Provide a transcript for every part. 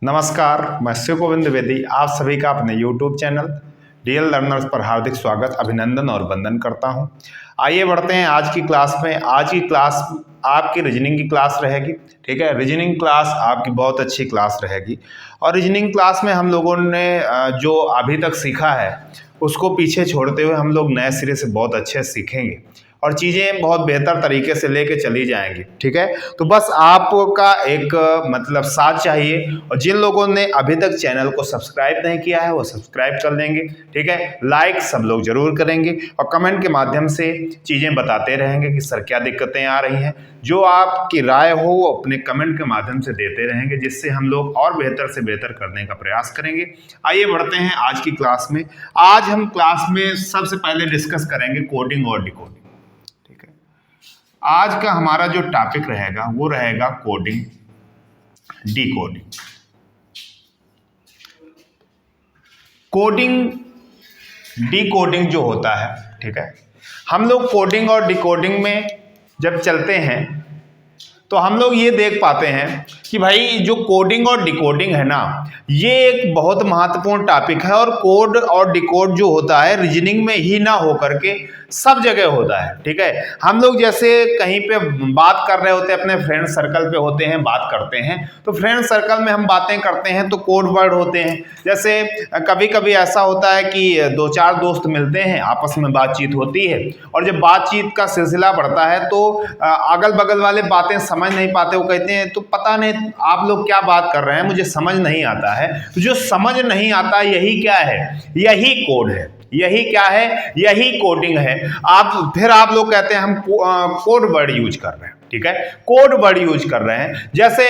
नमस्कार, मैं शिव गोविंद द्विवेदी आप सभी का अपने YouTube चैनल रियल लर्नर्स पर हार्दिक स्वागत, अभिनंदन और वंदन करता हूं। आइए बढ़ते हैं आज की क्लास में। आज की क्लास आपकी रीजनिंग की क्लास रहेगी। ठीक है, रीजनिंग क्लास आपकी बहुत अच्छी क्लास रहेगी और रीजनिंग क्लास में हम लोगों ने जो अभी तक सीखा है उसको पीछे छोड़ते हुए हम लोग नए सिरे से बहुत अच्छे सीखेंगे और चीज़ें बहुत बेहतर तरीके से लेके चली जाएंगी। ठीक है, तो बस आपका एक साथ चाहिए और जिन लोगों ने अभी तक चैनल को सब्सक्राइब नहीं किया है वो सब्सक्राइब कर लेंगे। ठीक है, लाइक सब लोग जरूर करेंगे और कमेंट के माध्यम से चीज़ें बताते रहेंगे कि सर क्या दिक्कतें आ रही हैं। जो आपकी राय हो वो अपने कमेंट के माध्यम से देते रहेंगे, जिससे हम लोग और बेहतर से बेहतर करने का प्रयास करेंगे। आइए बढ़ते हैं आज की क्लास में। आज हम क्लास में सबसे पहले डिस्कस करेंगे कोडिंग और डिकोडिंग। आज का हमारा जो टॉपिक रहेगा वो रहेगा कोडिंग डिकोडिंग। कोडिंग डिकोडिंग जो होता है, ठीक है, हम लोग कोडिंग और डिकोडिंग में जब चलते हैं तो हम लोग ये देख पाते हैं कि भाई जो कोडिंग और डिकोडिंग है ना, ये एक बहुत महत्वपूर्ण टॉपिक है और कोड और डिकोड जो होता है रीजनिंग में ही ना होकर के सब जगह होता है। ठीक है, हम लोग जैसे कहीं पे बात कर रहे होते हैं, अपने फ्रेंड सर्कल पे होते हैं, बात करते हैं, तो फ्रेंड सर्कल में हम बातें करते हैं तो कोड वर्ड होते हैं। जैसे कभी कभी ऐसा होता है कि दो चार दोस्त मिलते हैं, आपस में बातचीत होती है और जब बातचीत का सिलसिला बढ़ता है तो अगल बगल वाले बातें समझ नहीं पाते। वो कहते हैं तो पता नहीं आप लोग क्या बात कर रहे हैं, मुझे समझ नहीं आता है। तो जो समझ नहीं आता यही क्या है, यही कोड है। यही क्या है, यही कोडिंग है। आप लोग कहते हैं हम कोड वर्ड यूज कर रहे हैं। ठीक है, कोड वर्ड यूज कर रहे हैं। जैसे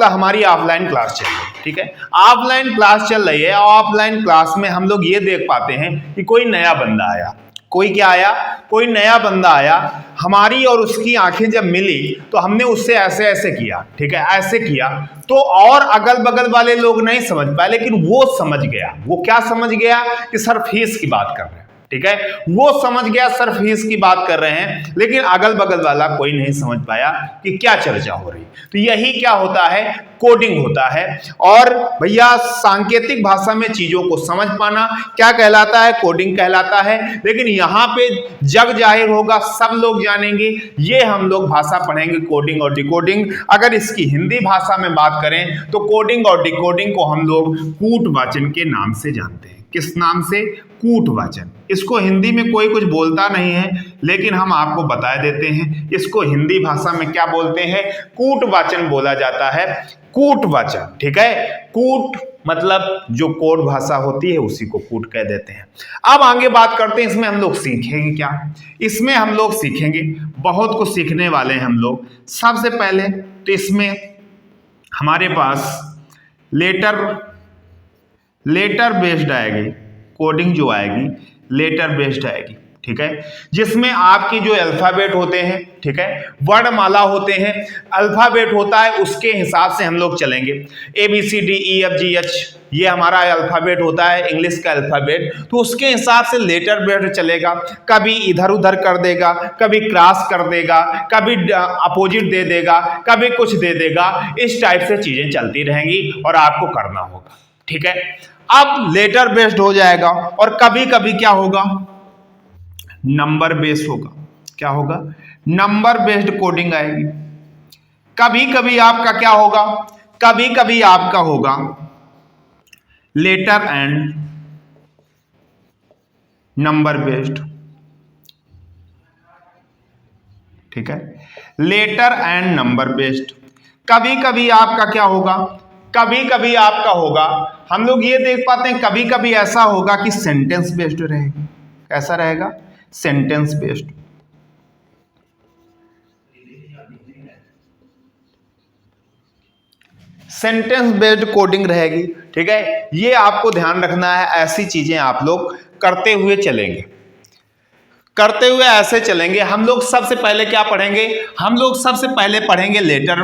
हमारी ऑफलाइन क्लास चल रही है। ठीक है, ऑफलाइन क्लास चल रही है और ऑफलाइन क्लास में हम लोग ये देख पाते हैं कि कोई नया बंदा आया। कोई क्या आया, कोई नया बंदा आया। हमारी और उसकी आंखें जब मिली तो हमने उससे ऐसे ऐसे किया। ठीक है, ऐसे किया तो और अगल बगल वाले लोग नहीं समझ पाए, लेकिन वो समझ गया। वो क्या समझ गया कि सर फीस की बात कर रहे हैं। ठीक है, वो समझ गया सर फीस की बात कर रहे हैं, लेकिन अगल बगल वाला कोई नहीं समझ पाया कि क्या चर्चा हो रही। तो यही क्या होता है, कोडिंग होता है। और भैया सांकेतिक भाषा में चीजों को समझ पाना क्या कहलाता है, कोडिंग कहलाता है। लेकिन यहाँ पे जग जाहिर होगा, सब लोग जानेंगे, ये हम लोग भाषा पढ़ेंगे कोडिंग और डिकोडिंग। अगर इसकी हिंदी भाषा में बात करें तो कोडिंग और डिकोडिंग को हम लोग कूटवाचन के नाम से जानते हैं। किस नाम से, कूटवाचन। इसको हिंदी में कोई कुछ बोलता नहीं है, लेकिन हम आपको बता देते हैं इसको हिंदी भाषा में क्या बोलते हैं, कूटवाचन बोला जाता है। कूटवाचन, ठीक है, कूट मतलब जो कोड भाषा होती है उसी को कूट कह देते हैं। अब आगे बात करते हैं, इसमें हम लोग सीखेंगे क्या। इसमें हम लोग सीखेंगे, बहुत कुछ सीखने वाले हैं हम लोग। सबसे पहले तो इसमें हमारे पास लेटर बेस्ड आएगी कोडिंग, जो आएगी लेटर बेस्ड आएगी। ठीक है, जिसमें आपकी जो अल्फाबेट होते हैं, ठीक है, वर्णमाला होते हैं, अल्फाबेट होता है, उसके हिसाब से हम लोग चलेंगे। ABCDEFGH ये हमारा अल्फाबेट होता है, इंग्लिश का अल्फाबेट। तो उसके हिसाब से लेटर बेस्ड चलेगा। कभी इधर उधर कर देगा, कभी क्रॉस कर देगा, कभी अपोजिट दे देगा, कभी कुछ दे देगा। इस टाइप से चीजें चलती रहेंगी और आपको करना होगा। ठीक है, अब लेटर बेस्ड हो जाएगा और कभी कभी क्या होगा, नंबर बेस्ड होगा। क्या होगा, नंबर बेस्ड कोडिंग आएगी। कभी कभी आपका क्या होगा, कभी कभी आपका होगा लेटर एंड नंबर बेस्ड। ठीक है, लेटर एंड नंबर बेस्ड। कभी कभी आपका क्या होगा, कभी कभी आपका होगा, हम लोग ये देख पाते हैं कभी कभी ऐसा होगा कि सेंटेंस बेस्ड रहेगा। कैसा रहेगा, sentence based. Sentence based coding रहेगी। ठीक है, ये आपको ध्यान रखना है, ऐसी चीजें आप लोग करते हुए चलेंगे। करते हुए ऐसे चलेंगे। हम लोग सबसे पहले क्या पढ़ेंगे, हम लोग सबसे पहले पढ़ेंगे लेटर।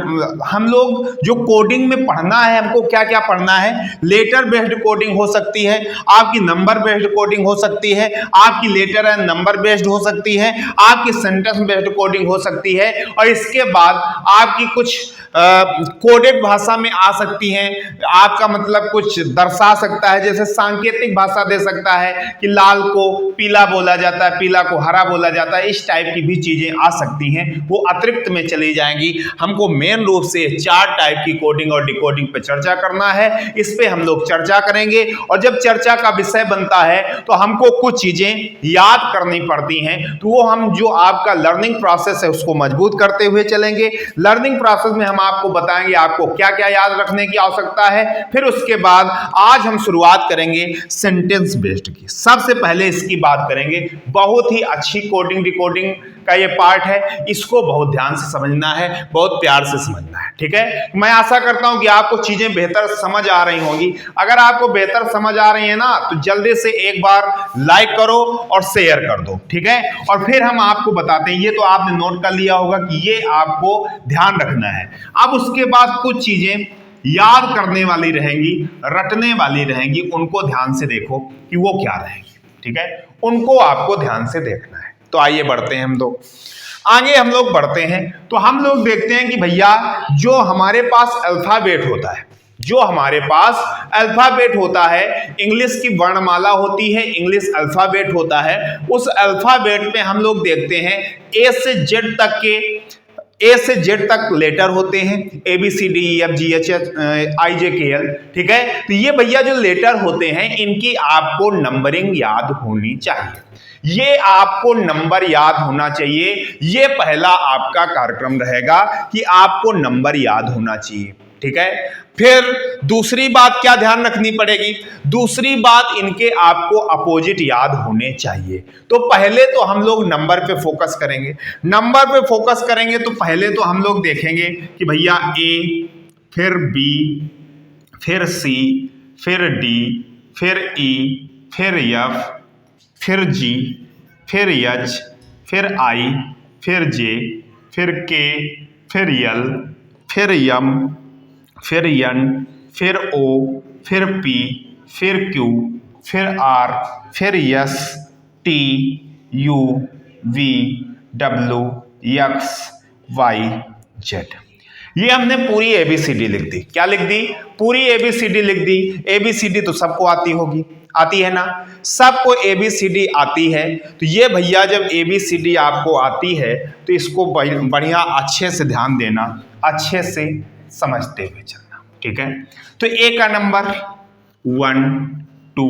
हम लोग जो कोडिंग में पढ़ना है, हमको क्या क्या पढ़ना है, लेटर बेस्ड कोडिंग हो सकती है, आपकी नंबर बेस्ड कोडिंग हो सकती है, आपकी लेटर एंड नंबर बेस्ड हो सकती है, आपकी सेंटेंस बेस्ड कोडिंग हो सकती है, और इसके बाद आपकी कुछ कोडेड भाषा में आ सकती हैं। आपका मतलब कुछ दर्शा सकता है, जैसे सांकेतिक भाषा दे सकता है कि लाल को पीला बोला जाता है, पीला को हरा बोला जाता है, इस टाइप की भी चीजें आ सकती हैं, वो अतिरिक्त में चली जाएंगी। हमको मेन रूप से 4 टाइप की कोडिंग और डिकोडिंग पे चर्चा करना है, इस पे हम लोग चर्चा करेंगे। और जब चर्चा का विषय बनता है तो हमको कुछ चीजें याद करनी पड़ती हैं, तो वो हम जो आपका लर्निंग प्रोसेस है उसको मजबूत करते हुए चलेंगे। लर्निंग प्रोसेस में हम आपको बताएंगे आपको क्या क्या याद रखने की आवश्यकता है। फिर उसके बाद आज हम शुरुआत करेंगे सेंटेंस बेस्ड की। सबसे पहले इसकी बात करेंगे, बहुत ही अच्छी कोडिंग डिकोडिंग का ये पार्ट है, इसको बहुत ध्यान से समझना है, बहुत प्यार से समझना है, ठीक है। मैं आशा करता हूं कि आपको चीजें बेहतर समझ आ रही होंगी। अगर आपको बेहतर समझ आ रही है ना, तो जल्दी से एक बार लाइक करो और शेयर कर दो, ठीक है। और फिर हम आपको बताते हैं, ये तो आपने नोट कर लिया होगा कि ये आपको ध्यान रखना है। अब उसके बाद कुछ चीजें याद करने वाली रहेंगी, रटने वाली रहेंगी, उनको ध्यान से देखो कि वो क्या रहेंगी, ठीक है, उनको आपको ध्यान से देखना है। तो आइए बढ़ते हैं हम लोग आगे, हम लोग बढ़ते हैं तो हम लोग देखते हैं कि भैया जो हमारे पास अल्फाबेट होता है, जो हमारे पास अल्फाबेट होता है, इंग्लिश की वर्णमाला होती है, इंग्लिश अल्फाबेट होता है, उस अल्फाबेट में हम लोग देखते हैं ए से जेड तक के, ए से जेड तक लेटर होते हैं, A B C D E F G H I J K L, ठीक है। तो ये भैया जो लेटर होते हैं, इनकी आपको नंबरिंग याद होनी चाहिए, ये आपको नंबर याद होना चाहिए। ये पहला आपका कार्यक्रम रहेगा कि आपको नंबर याद होना चाहिए, ठीक है। फिर दूसरी बात क्या ध्यान रखनी पड़ेगी, दूसरी बात इनके आपको अपोजिट याद होने चाहिए। तो पहले तो हम लोग नंबर पे फोकस करेंगे, नंबर पे फोकस करेंगे तो पहले तो हम लोग देखेंगे कि भैया ए, फिर बी, फिर सी, फिर डी, फिर ई, फिर एफ, फिर जी, फिर एच, फिर आई, फिर जे, फिर के, फिर एल, फिर एम, फिर एन, फिर ओ, फिर पी, फिर क्यू, फिर आर, फिर S, T, U, V, W, X, Y, Z. ये हमने पूरी एबीसीडी लिख दी। क्या लिख दी? पूरी एबीसीडी लिख दी। एबीसीडी तो सबको आती होगी, आती है ना, सबको एबीसीडी आती है। तो ये भैया जब एबीसीडी आपको आती है तो इसको बढ़िया अच्छे से ध्यान देना, अच्छे से समझते हुए चलना, ठीक है। तो ए का नंबर 1 2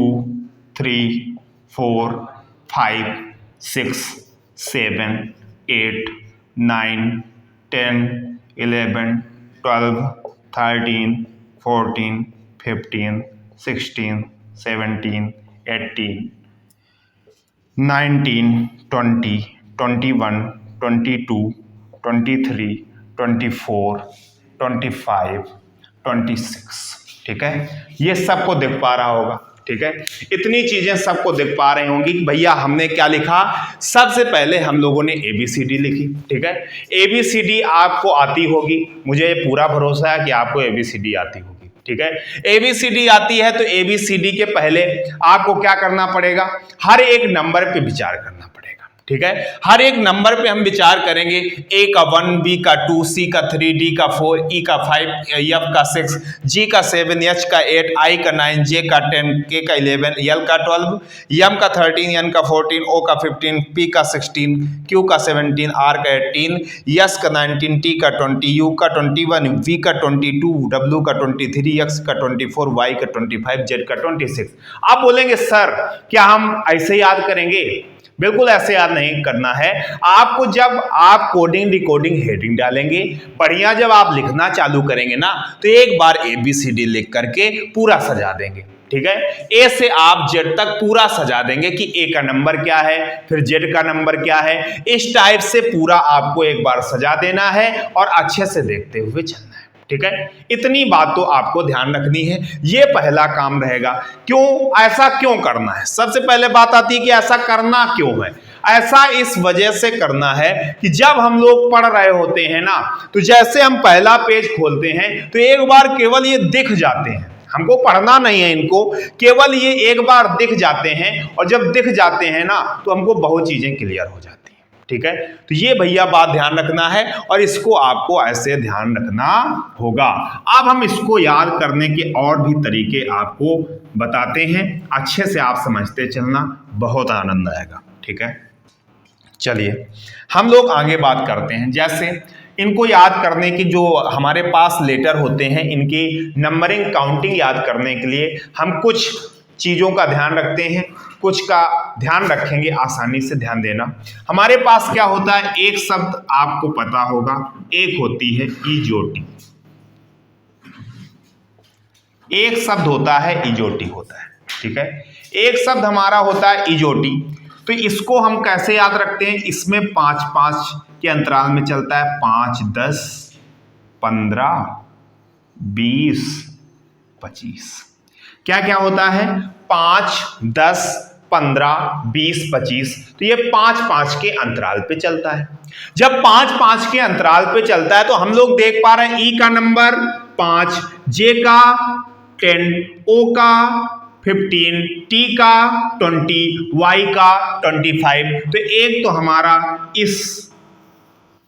3 4 5 6 7 8 9 10 11 12 13 14 15 16 17 18 19 20 21 22 23 24 25 26, ठीक है। ये सबको देख पा रहा होगा, ठीक है। इतनी चीजें सबको देख पा रहे होंगी कि भैया हमने क्या लिखा। सबसे पहले हम लोगों ने एबीसीडी लिखी, ठीक है। एबीसीडी आपको आती होगी, मुझे पूरा भरोसा है कि आपको एबीसीडी आती होगी, ठीक है। एबीसीडी आती है तो एबीसीडी के पहले आपको क्या करना पड़ेगा, हर एक नंबर पे विचार करना पड़ेगा, ठीक है। हर एक नंबर पे हम विचार करेंगे, ए का 1, बी का 2, सी का 3, डी का 4, ई का 5, एफ का 6, जी का 7, एच का 8, आई का 9, जे का 10, के का 11, एल का 12, एम का 13, एन का 14, ओ का 15, पी का 16, क्यू का 17, आर का 18, एस का 19, टी का 20, यू का 21, वी का 22, डब्ल्यू का 23, एक्स का 24, वाई का 25, जेड का 26। आप बोलेंगे सर क्या हम ऐसे याद करेंगे? बिल्कुल ऐसे याद नहीं करना है आपको। जब आप कोडिंग डिकोडिंग हेडिंग डालेंगे, बढ़िया जब आप लिखना चालू करेंगे ना, तो एक बार एबीसीडी लिख करके पूरा सजा देंगे, ठीक है। ए से आप जेड तक पूरा सजा देंगे कि ए का नंबर क्या है, फिर जेड का नंबर क्या है, इस टाइप से पूरा आपको एक बार सजा देना है और अच्छे से देखते हुए चलना है, ठीक है। इतनी बात तो आपको ध्यान रखनी है, ये पहला काम रहेगा। क्यों ऐसा क्यों करना है? सबसे पहले बात आती है कि ऐसा करना क्यों है। ऐसा इस वजह से करना है कि जब हम लोग पढ़ रहे होते हैं ना, तो जैसे हम पहला पेज खोलते हैं तो एक बार केवल ये दिख जाते हैं, हमको पढ़ना नहीं है इनको, केवल ये एक बार दिख जाते हैं, और जब दिख जाते हैं ना तो हमको बहुत चीजें क्लियर हो जाती हैं। ठीक है, तो ये भैया बात ध्यान रखना है, और इसको आपको ऐसे ध्यान रखना होगा। अब हम इसको याद करने के और भी तरीके आपको बताते हैं, अच्छे से आप समझते चलना, बहुत आनंद आएगा। ठीक है, चलिए हम लोग आगे बात करते हैं। जैसे इनको याद करने की जो हमारे पास लेटर होते हैं, इनकी नंबरिंग काउंटिंग याद करने के लिए हम कुछ चीज़ों का ध्यान रखते हैं, कुछ का ध्यान रखेंगे, आसानी से ध्यान देना। हमारे पास क्या होता है, एक शब्द आपको पता होगा, एक होती है इजोटी, एक शब्द होता है इजोटी होता है। ठीक है, एक शब्द हमारा होता है इजोटी, तो इसको हम कैसे याद रखते हैं, इसमें 5-5 के अंतराल में चलता है, 5, 10, 15, 20, 25। क्या क्या होता है, 5, 10, 15, 20, 25, तो ये 5-5 के अंतराल पे चलता है। जब 5-5 के अंतराल पे चलता है तो हम लोग देख पा रहे हैं ई का नंबर 5, जे का 10, ओ का 15, टी का 20, वाई का 25। तो एक तो हमारा इस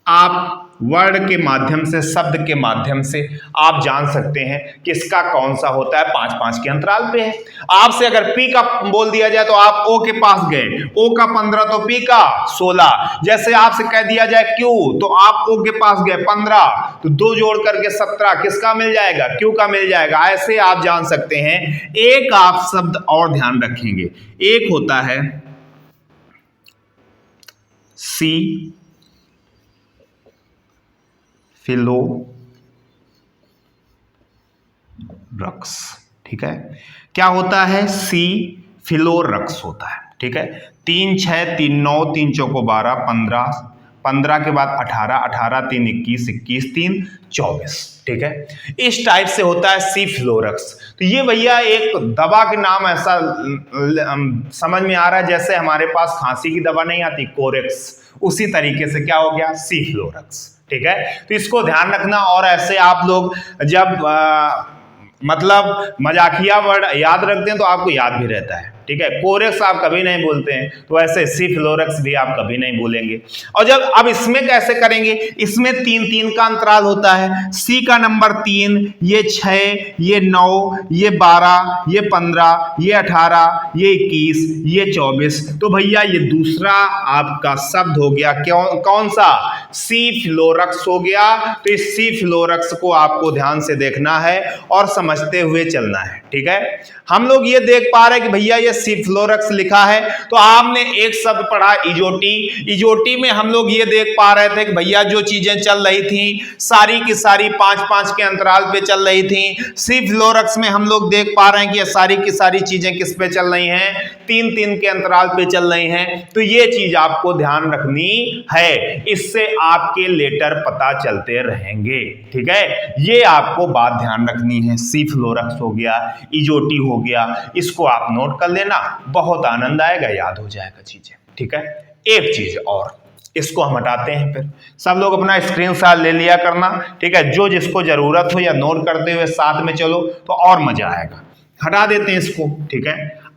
आप वर्ड के माध्यम से, शब्द के माध्यम से आप जान सकते हैं कि इसका कौन सा होता है, 5-5 के अंतराल पे है। आपसे अगर पी का बोल दिया जाए तो आप ओ के पास गए, ओ का 15 तो पी का 16। जैसे आपसे कह दिया जाए क्यू तो आप ओ के पास गए 15, तो 2 जोड़ करके 17 किसका मिल जाएगा, क्यू का मिल जाएगा। ऐसे आप जान सकते हैं। एक आप शब्द और ध्यान रखेंगे, एक होता है सी फिलोरक्स। ठीक है, क्या होता है, सी फिलोरक्स होता है। ठीक है, 3, 6, 3, 9, 3 चौको 12, 15, 15 के बाद 18, 18, 3, 21, 21, 3, 24। ठीक है, इस टाइप से होता है सी फिलोरक्स। तो ये भैया एक दवा के नाम ऐसा समझ में आ रहा है, जैसे हमारे पास खांसी की दवा नहीं आती कोरेक्स, उसी तरीके से क्या हो गया, सी फिलोरक्स। ठीक है, तो इसको ध्यान रखना। और ऐसे आप लोग जब मतलब मजाकिया वर्ड याद रखते हैं तो आपको याद भी रहता है। ठीक है, कोरेक्स आप कभी नहीं बोलते हैं, तो ऐसे सी फिलोरक्स भी आप कभी नहीं बोलेंगे। और जब अब इसमें कैसे करेंगे, इसमें 3-3 का अंतराल होता है, सी का नंबर 3, ये 6, ये 9, ये 12, ये 15, ये 18, ये 21, ये 24। तो भैया ये दूसरा आपका शब्द हो गया, कौन सा, सी फिलोरक्स हो गया। तो इस सी फिलोरक्स को आपको ध्यान से देखना है और समझते हुए चलना है। ठीक है, हम लोग ये देख पा रहे हैं कि भैया ये सी फिलोरक्स लिखा है, तो आपने एक शब्द पढ़ा इजोटी। इजोटी में हम लोग ये देख पा रहे थे कि भैया जो चीजें चल रही थी सारी की सारी 5-5 के अंतराल पे चल रही थी। सी फिलोरक्स में हम लोग देख पा रहे हैं कि ये सारी की सारी चीजें किस पे चल रही हैं, 3-3 के अंतराल पे चल रही हैं। तो ये चीज आपको ध्यान रखनी है, इससे आपके लेटर पता चलते रहेंगे। ठीक है, ये आपको बात ध्यान रखनी है। सी फिलोरक्स हो गया, इजोटी हो गया, इसको आप नोट कर लेना, बहुत आनंद आएगा, याद हो जाएगा चीजें। ठीक है, एक चीज और, इसको हम हटाते हैं, फिर सब लोग अपना स्क्रीनशॉट ले लिया करना। ठीक है, जो जिसको जरूरत हो या नोट करते हुए साथ में चलो तो और मजा आएगा। हटा देते हैं इसको। ठीक है,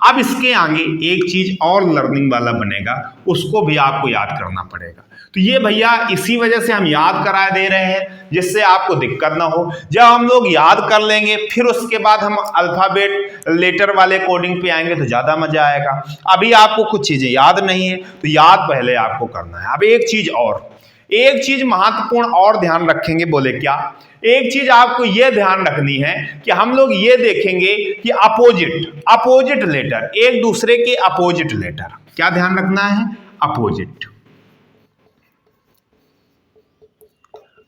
अब इसके आगे एक चीज और लर्निंग वाला बनेगा, उसको भी आपको याद करना पड़ेगा। तो ये भैया इसी वजह से हम याद करा दे रहे हैं, जिससे आपको दिक्कत ना हो। जब हम लोग याद कर लेंगे फिर उसके बाद हम अल्फाबेट लेटर वाले कोडिंग पे आएंगे तो ज्यादा मजा आएगा। अभी आपको कुछ चीजें याद नहीं है तो याद पहले आपको करना है। अब एक चीज महत्वपूर्ण और ध्यान रखेंगे, बोले क्या, एक चीज आपको यह ध्यान रखनी है कि हम लोग ये देखेंगे कि अपोजिट लेटर, एक दूसरे के अपोजिट लेटर, क्या ध्यान रखना है,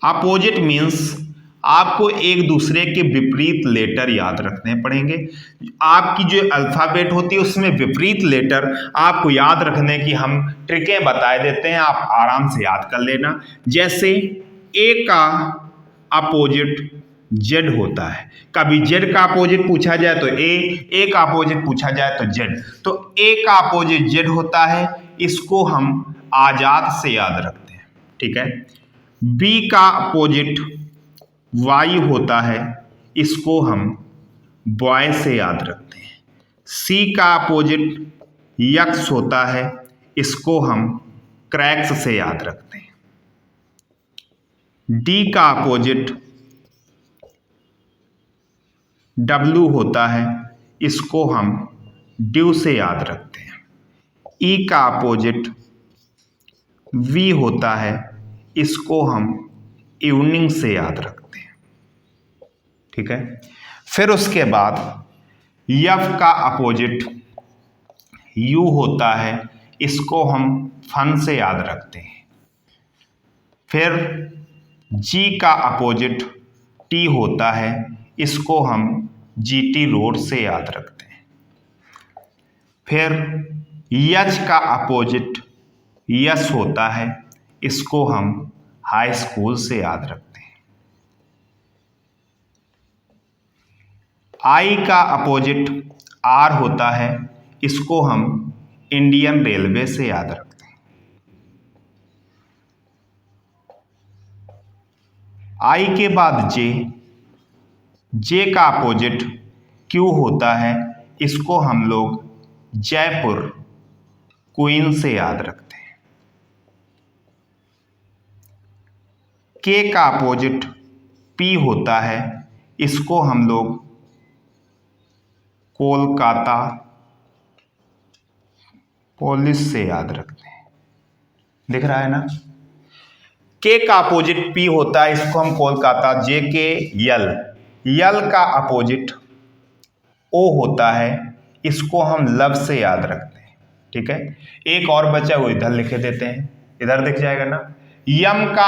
अपोजिट मीन्स आपको एक दूसरे के विपरीत लेटर याद रखने पड़ेंगे। आपकी जो अल्फाबेट होती है उसमें विपरीत लेटर आपको याद रखने की हम ट्रिकें बता देते हैं, आप आराम से याद कर लेना। जैसे ए का अपोजिट जेड होता है, कभी जेड का अपोजिट पूछा जाए तो ए का अपोजिट पूछा जाए तो जेड। तो ए का अपोजिट जेड होता है, इसको हम आजाद से याद रखते हैं, ठीक है। बी का अपोजिट वाई होता है, इसको हम बॉय से याद रखते हैं। सी का अपोजिट यक्स होता है, इसको हम क्रैक्स से याद रखते हैं। डी का अपोजिट डब्लू होता है, इसको हम ड्यू से याद रखते हैं। ई का अपोजिट वी होता है, इसको हम इवनिंग से याद रखते हैं, ठीक है। फिर उसके बाद यफ का अपोजिट यू होता है, इसको हम फन से याद रखते हैं। फिर जी का अपोजिट टी होता है, इसको हम जीटी रोड से याद रखते हैं। फिर यच का अपोजिट यस होता है, इसको हम हाई स्कूल से याद रखते हैं। आई का अपोजिट आर होता है, इसको हम इंडियन रेलवे से याद रखते हैं। आई के बाद जे, जे का अपोजिट क्यू होता है, इसको हम लोग जयपुर क्वीन से याद रखते हैं। के का अपोजिट पी होता है, इसको हम लोग कोलकाता पुलिस से याद रखते हैं। दिख रहा है ना, के का अपोजिट पी होता है, इसको हम कोलकाता। जे के यल, यल का अपोजिट ओ होता है, इसको हम लव से याद रखते हैं, ठीक है। एक और बचा वो इधर लिखे देते हैं, इधर दिख जाएगा ना। यम का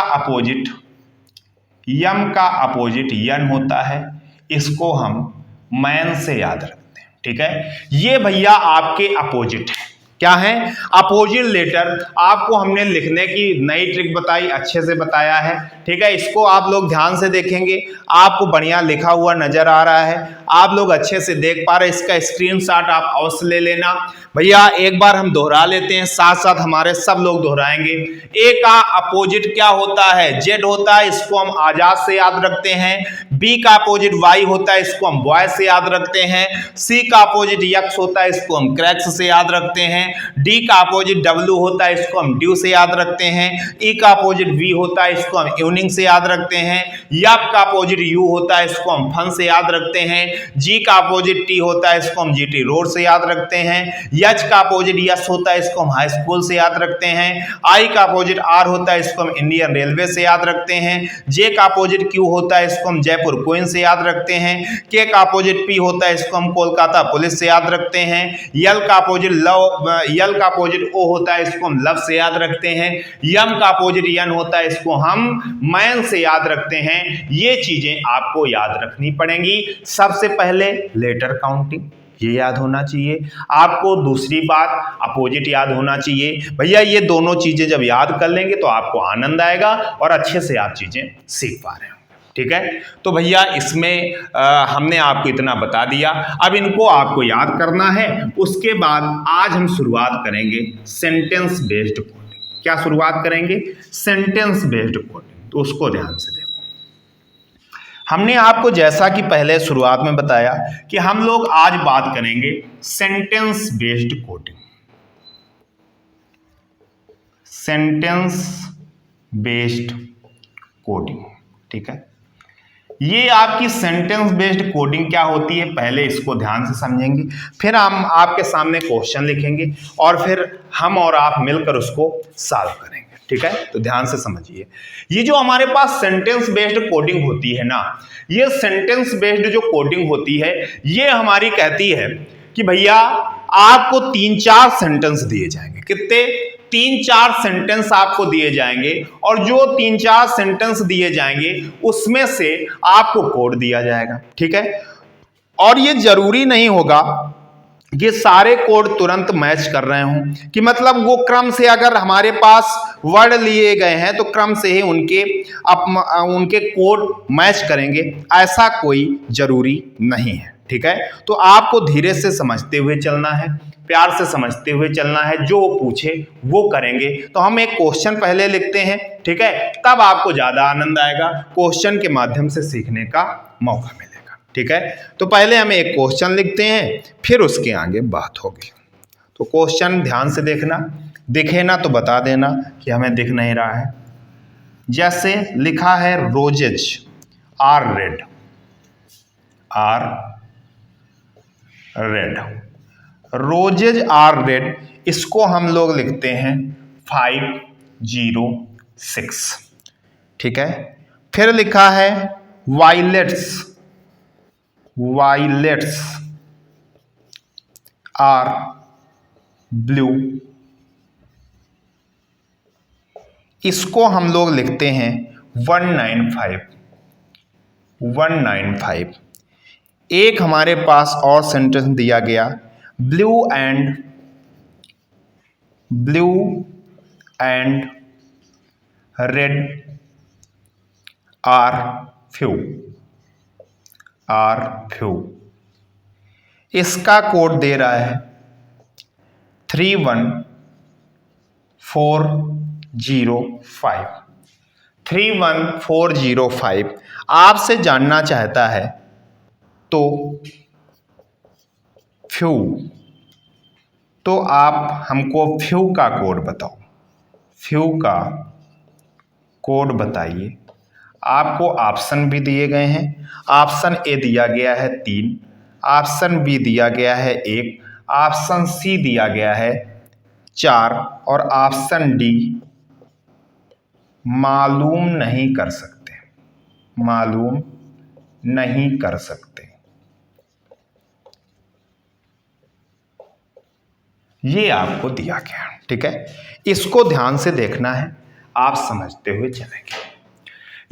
अपोजिट यन होता है, इसको हम मैन से याद रखते हैं, ठीक है। ये भैया आपके अपोजिट है, क्या है, अपोजिट लेटर। आपको हमने लिखने की नई ट्रिक बताई, अच्छे से बताया है, ठीक है। इसको आप लोग ध्यान से देखेंगे, आपको बढ़िया लिखा हुआ नजर आ रहा है, आप लोग अच्छे से देख पा रहे हैं। इसका स्क्रीनशॉट आप अवश्य ले लेना। भैया एक बार हम दोहरा लेते हैं, साथ साथ हमारे सब लोग दोहराएंगे। ए का अपोजिट क्या होता है, जेड होता है, इसको हम आजाद से याद रखते हैं। बी का अपोजिट वाई होता है, इसको हम बॉय से याद रखते हैं। सी का अपोजिट यक्स होता है, इसको हम क्रैक्स से याद रखते हैं। डी का अपोजिट डब्लू होता है, इसको हम ड्यू से याद रखते हैं। ई का अपोजिट वी होता है, इसको हम इवनिंग से याद रखते हैं। यप का अपोजिट यू होता है, इसको हम फन से याद रखते हैं। जी का अपोजिट टी होता है, इसको हम जीटी रोड से याद रखते हैं। यच का अपोजिट यस होता है, इसको हम हाई स्कूल से याद रखते हैं। आई का अपोजिट आर होता है, इसको हम इंडियन रेलवे से याद रखते हैं। जे का अपोजिट क्यू होता है, इसको हम जयपुर क्वीन से याद रखते हैं। के का अपोजिट पी होता है, इसको हम कोलकाता पुलिस से याद रखते हैं। यल का अपोजिट ओ होता है, इसको हम लव से याद रखते हैं। यम का अपोजिट यन होता है, इसको हम मैन से याद रखते हैं। ये चीजें आपको याद रखनी पड़ेंगी। सबसे पहले लेटर काउंटिंग, ये याद होना चाहिए आपको। दूसरी बात अपोजिट याद होना चाहिए। भैया ये दोनों चीजें जब याद कर लेंगे तो आपको आनंद आएगा और अच्छे से आप चीजें सीख पा रहे हो, ठीक है। तो भैया इसमें हमने आपको इतना बता दिया, अब इनको आपको याद करना है। उसके बाद आज हम शुरुआत करेंगे सेंटेंस बेस्ड कोडिंग। क्या शुरुआत करेंगे, सेंटेंस बेस्ड कोडिंग। तो उसको ध्यान से देखो। हमने आपको जैसा कि पहले शुरुआत में बताया कि हम लोग आज बात करेंगे sentence based coding. Sentence based coding, ठीक है। ये आपकी सेंटेंस बेस्ड कोडिंग क्या होती है, पहले इसको ध्यान से समझेंगे, फिर हम आपके सामने क्वेश्चन लिखेंगे और फिर हम और आप मिलकर उसको सॉल्व करेंगे, ठीक है। तो ध्यान से समझिए, ये जो हमारे पास सेंटेंस बेस्ड कोडिंग होती है ना, ये सेंटेंस बेस्ड जो कोडिंग होती है, ये हमारी कहती है कि भैया आपको 3-4 सेंटेंस दिए जाएंगे। कितने, 3-4 सेंटेंस आपको दिए जाएंगे और जो 3-4 सेंटेंस दिए जाएंगे उसमें से आपको कोड दिया जाएगा, ठीक है। और ये जरूरी नहीं होगा कि सारे कोड तुरंत मैच कर रहे हों, कि मतलब वो क्रम से अगर हमारे पास वर्ड लिए गए हैं तो क्रम से ही उनके कोड मैच करेंगे, ऐसा कोई जरूरी नहीं है, ठीक है। तो आपको धीरे से समझते हुए चलना है, प्यार से समझते हुए चलना है, जो वो पूछे वो करेंगे। तो हम एक क्वेश्चन पहले लिखते हैं, ठीक है, तब आपको ज्यादा आनंद आएगा, क्वेश्चन के माध्यम से सीखने का मौका मिलेगा, ठीक है। तो पहले हम एक क्वेश्चन लिखते हैं, फिर उसके आगे बात होगी। तो क्वेश्चन ध्यान से देखना, दिखे ना तो बता देना कि हमें दिख नहीं रहा है। जैसे लिखा है roses are red, are red, roses are red, इसको हम लोग लिखते हैं 506, ठीक है। फिर लिखा है वायलेट्स, वायलेट्स आर ब्लू, इसको हम लोग लिखते हैं 195, 195। एक हमारे पास और सेंटेंस दिया गया, blue and red are few, are few, इसका कोड दे रहा है 31405, 31405। आपसे जानना चाहता है तो फ्यू, तो आप हमको फ्यू का कोड बताओ, फ्यू का कोड बताइए। आपको ऑप्शन भी दिए गए हैं, ऑप्शन ए दिया गया है 3, ऑप्शन बी दिया गया है 1, ऑप्शन सी दिया गया है 4 और ऑप्शन डी मालूम नहीं कर सकते, मालूम नहीं कर सकते। ये आपको दिया गया, ठीक है। इसको ध्यान से देखना है, आप समझते हुए चलेंगे।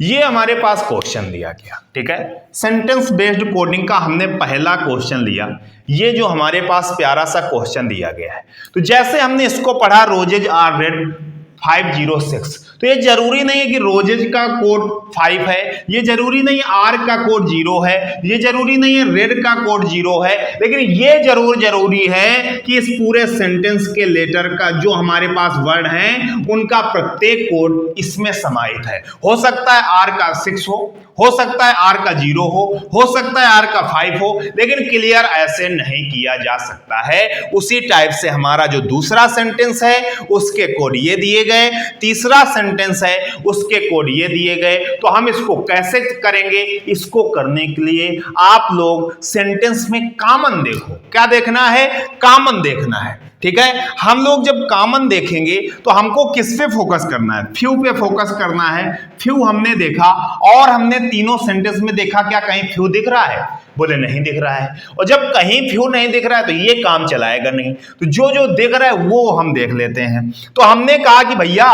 ये हमारे पास क्वेश्चन दिया गया, ठीक है। सेंटेंस बेस्ड कोडिंग का हमने पहला क्वेश्चन लिया। ये जो हमारे पास प्यारा सा क्वेश्चन दिया गया है, तो जैसे हमने इसको पढ़ा रोजेज आर रेड 506, तो ये जरूरी नहीं है कि रोजेज का कोड 5 है, ये जरूरी नहीं आर का कोड 0 है, ये जरूरी नहीं है रेड का कोड 0 है, लेकिन ये जरूरी है कि इस पूरे सेंटेंस के लेटर का जो हमारे पास वर्ड हैं उनका प्रत्येक कोड इसमें समाहित है। हो सकता है आर का 6 हो सकता है आर का 0 हो सकता है आर का 5 हो, लेकिन क्लियर ऐसे नहीं किया जा सकता है। उसी टाइप से हमारा जो दूसरा सेंटेंस है उसके कोड ये दिए गए, तीसरा सेंटेंस है उसके कोड ये दिए गए। तो हम इसको कैसे करेंगे? इसको करने के लिए आप लोग सेंटेंस में कॉमन देखो। क्या देखना है? कॉमन देखना है, ठीक है। हम लोग जब कॉमन देखेंगे तो हमको किस पे फोकस करना है? फ्यू पे फोकस करना है। फ्यू हमने देखा और हमने तीनों सेंटेंस में देखा क्या कहीं फ्यू दिख रहा है? बोले नहीं दिख रहा है। और जब कहीं फ्यू नहीं दिख रहा है तो ये काम चलाएगा नहीं, तो जो जो दिख रहा है वो हम देख लेते हैं। तो हमने कहा कि भैया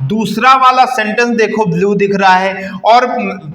दूसरा वाला सेंटेंस देखो ब्लू दिख रहा है और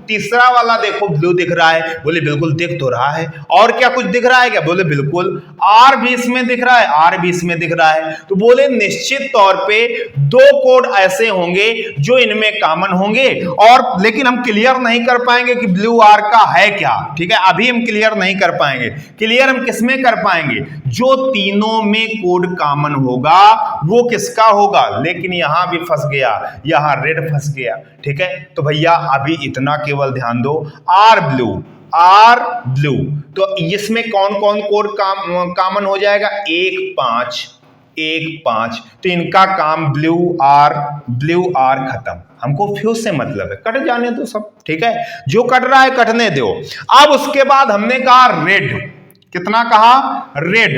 तीसरा वाला देखो ब्लू दिख रहा है। बोले बिल्कुल दिख तो रहा है। और क्या कुछ दिख रहा है क्या? बोले बिल्कुल। आर भी इसमें दिख रहा है, आर भी इसमें दिख रहा है। तो बोले निश्चित तौर पे 2 कोड ऐसे होंगे जो इनमें कॉमन होंगे, और लेकिन हम क्लियर नहीं कर पाएंगे कि ब्लू आर का है क्या, ठीक है। अभी हम क्लियर नहीं कर पाएंगे। क्लियर हम किसमें कर पाएंगे? जो तीनों में कोड कॉमन होगा वो किसका होगा। लेकिन यहां भी फंस गया, यहां रेड फंस गया, ठीक है। तो भैया अभी इतना केवल ध्यान दो, आर ब्लू, आर ब्लू, तो इसमें कौन कौन कोड कॉमन हो जाएगा? 1 5 1 5। तो इनका काम ब्लू आर खत्म। हमको फ्यू से मतलब है, कट जाने दो सब, ठीक है। जो कट रहा है कटने दो। अब उसके बाद हमने कहा रेड, कितना कहा? रेड।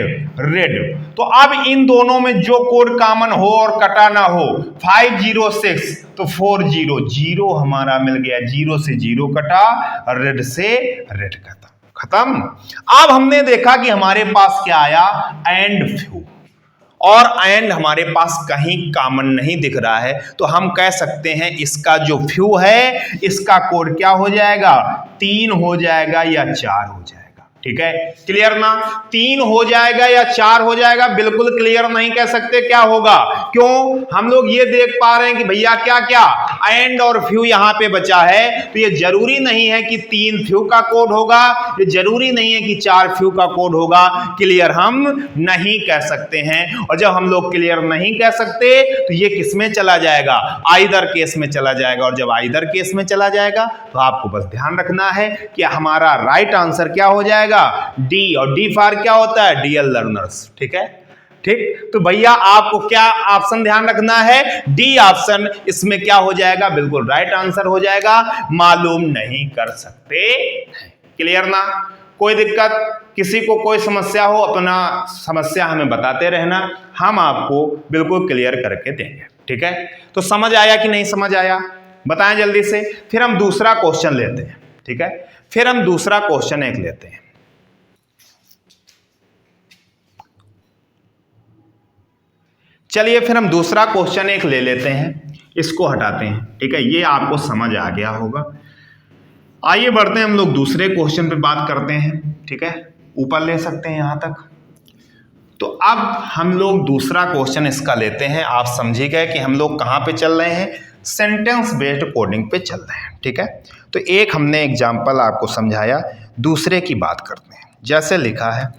तो अब इन दोनों में जो कोड कॉमन हो और कटा ना हो, 506 तो 40 हमारा मिल गया, 0 से 0 कटा, रेड से रेड खत्म। अब हमने देखा कि हमारे पास क्या आया? एंड फ्यू, और एंड हमारे पास कहीं कॉमन नहीं दिख रहा है, तो हम कह सकते हैं इसका जो फ्यू है इसका कोड क्या हो जाएगा? 3 हो जाएगा या 4 हो जाएगा, ठीक है, क्लियर ना? 3 हो जाएगा या 4 हो जाएगा बिल्कुल क्लियर नहीं कह सकते क्या होगा। क्यों? हम लोग ये देख पा रहे हैं कि भैया क्या क्या एंड और फ्यू यहां पे बचा है, तो ये जरूरी नहीं है कि 3 फ्यू का कोड होगा, ये जरूरी नहीं है कि 4 फ्यू का कोड होगा। क्लियर हम नहीं कह सकते हैं, और जब हम लोग क्लियर नहीं कह सकते तो ये किस में चला जाएगा? आइदर केस में चला जाएगा। और जब आइदर केस में चला जाएगा तो आपको बस ध्यान रखना है कि हमारा राइट आंसर क्या हो जाएगा? डी। और डी फॉर क्या होता है? Dear learners. ठीक है, ठीक। तो भैया आपको क्या ऑप्शन ध्यान रखना है? डी ऑप्शन इसमें क्या हो जाएगा? बिल्कुल राइट आंसर हो जाएगा, मालूम नहीं कर सकते। क्लियर ना? कोई दिक्कत, किसी को कोई समस्या हो अपना समस्या हमें बताते रहना, हम आपको बिल्कुल क्लियर करके देंगे। ठीक है, तो समझ आया कि नहीं समझ आया? बताएं जल्दी से। फिर हम दूसरा क्वेश्चन लेते हैं। ठीक है, फिर हम दूसरा क्वेश्चन एक लेते हैं। चलिए फिर हम दूसरा क्वेश्चन एक ले लेते हैं, इसको हटाते हैं। ठीक है, ये आपको समझ आ गया होगा। आइए बढ़ते हैं हम लोग दूसरे क्वेश्चन पे बात करते हैं। ठीक है, ऊपर ले सकते हैं यहां तक। तो अब हम लोग दूसरा क्वेश्चन इसका लेते हैं। आप समझिए गए कि हम लोग कहां पे चल रहे हैं? सेंटेंस बेस्ड कोडिंग पे चल रहे हैं। ठीक है, तो एक हमने एग्जांपल आपको समझाया, दूसरे की बात करते हैं। जैसे लिखा है,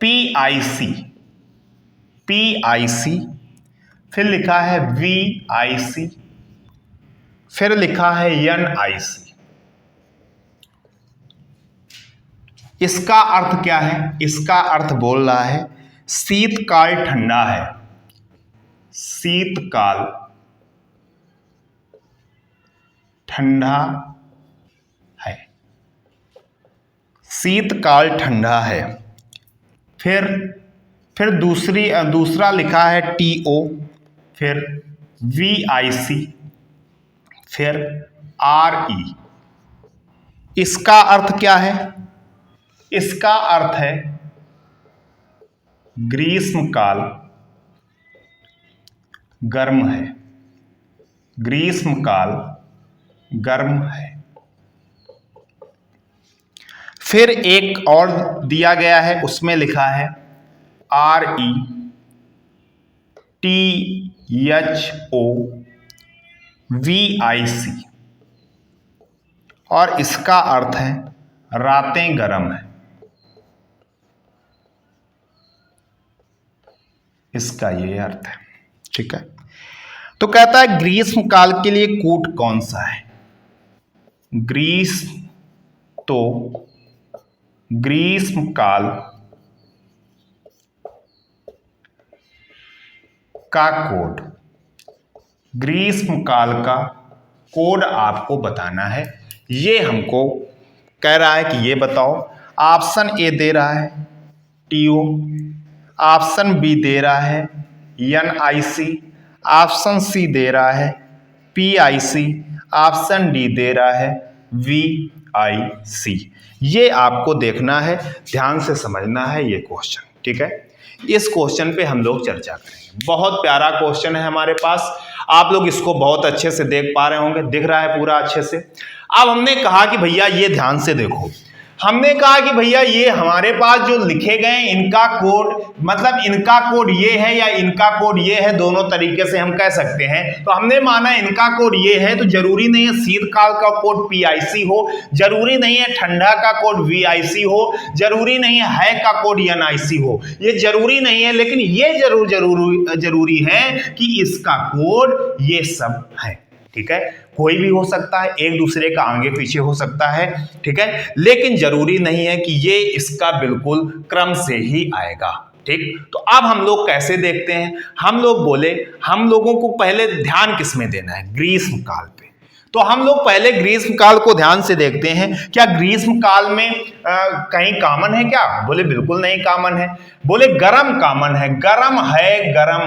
PIC, फिर लिखा है VIC, फिर लिखा है NIC। इसका अर्थ क्या है? इसका अर्थ बोल रहा है शीतकाल ठंडा है, शीतकाल ठंडा है, शीतकाल ठंडा है। फिर दूसरा लिखा है TO, फिर VIC, फिर RE। इसका अर्थ क्या है? इसका अर्थ है ग्रीष्मकाल गर्म है, ग्रीष्मकाल गर्म है। फिर एक और दिया गया है, उसमें लिखा है RETHOVIC, और इसका अर्थ है रातें गर्म है। इसका ये अर्थ है। ठीक है, तो कहता है ग्रीष्मकाल के लिए कोड कौन सा है? ग्रीष्मकाल का कोड, ग्रीष्मकाल का कोड आपको बताना है। ये हमको कह रहा है कि ये बताओ। ऑप्शन ए दे रहा है TO, ऑप्शन बी दे रहा है NIC, ऑप्शन सी दे रहा है PIC, ऑप्शन डी दे रहा है VIC। ये आपको देखना है, ध्यान से समझना है ये क्वेश्चन। ठीक है, इस क्वेश्चन पे हम लोग चर्चा करेंगे। बहुत प्यारा क्वेश्चन है हमारे पास, आप लोग इसको बहुत अच्छे से देख पा रहे होंगे, दिख रहा है पूरा अच्छे से। अब हमने कहा कि भैया ये ध्यान से देखो, हमने कहा कि भैया ये हमारे पास जो लिखे गए इनका कोड, मतलब इनका कोड ये है या इनका कोड ये है, दोनों तरीके से हम कह सकते हैं। तो हमने माना इनका कोड ये है, तो जरूरी नहीं है शीतकाल का कोड PIC हो, जरूरी नहीं है ठंडा का कोड VIC हो, जरूरी नहीं है का कोड NIC हो, ये जरूरी नहीं है। लेकिन ये जरूरी है कि इसका कोड ये सब है। ठीक है, कोई भी हो सकता है, एक दूसरे का आगे पीछे हो सकता है। ठीक है, लेकिन जरूरी नहीं है कि ये इसका बिल्कुल क्रम से ही आएगा। ठीक, तो अब हम लोग कैसे देखते हैं? हम लोग बोले हम लोगों को पहले ध्यान किस में देना है? ग्रीष्मकाल पे। तो हम लोग पहले ग्रीष्मकाल को ध्यान से देखते हैं। क्या ग्रीष्मकाल में कहीं कॉमन है क्या? बोले बिल्कुल नहीं कॉमन है। बोले गरम कॉमन है, गरम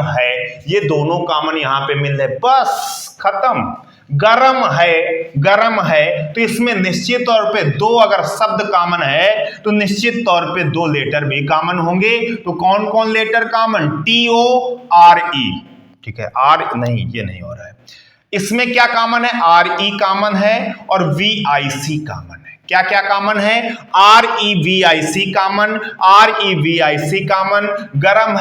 है, ये दोनों कॉमन यहां पे मिल रहे, बस खत्म। गरम है तो इसमें निश्चित तौर पे दो अगर शब्द कॉमन है तो निश्चित तौर पे 2 लेटर भी कॉमन होंगे। तो कौन कौन लेटर कॉमन? TO RE, ठीक है, आर नहीं, ये नहीं हो रहा है। इसमें क्या कॉमन है? आर ई कॉमन है और वी आई सी कॉमन है। क्या क्या कॉमन है? आर ई वी आई सी कॉमन, आर ई वी आई सी कॉमन, गरम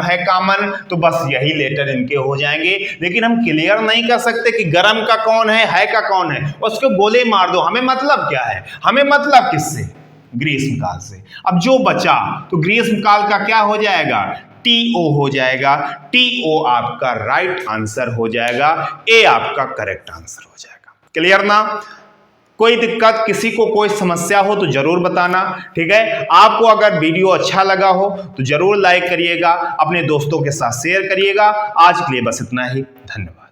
है कॉमन। तो बस यही लेटर इनके हो जाएंगे। लेकिन हम क्लियर नहीं कर सकते कि गरम का कौन है का कौन है, उसको गोले मार दो। हमें मतलब क्या है? हमें मतलब किससे? ग्रीष्मकाल से। अब जो बचा तो ग्रीष्मकाल का क्या हो जाएगा? टी ओ हो जाएगा। टी ओ आपका राइट आंसर हो जाएगा, ए आपका करेक्ट आंसर हो जाएगा। क्लियर ना? कोई दिक्कत, किसी को कोई समस्या हो तो जरूर बताना, ठीक है। आपको अगर वीडियो अच्छा लगा हो तो जरूर लाइक करिएगा, अपने दोस्तों के साथ शेयर करिएगा। आज के लिए बस इतना ही, धन्यवाद।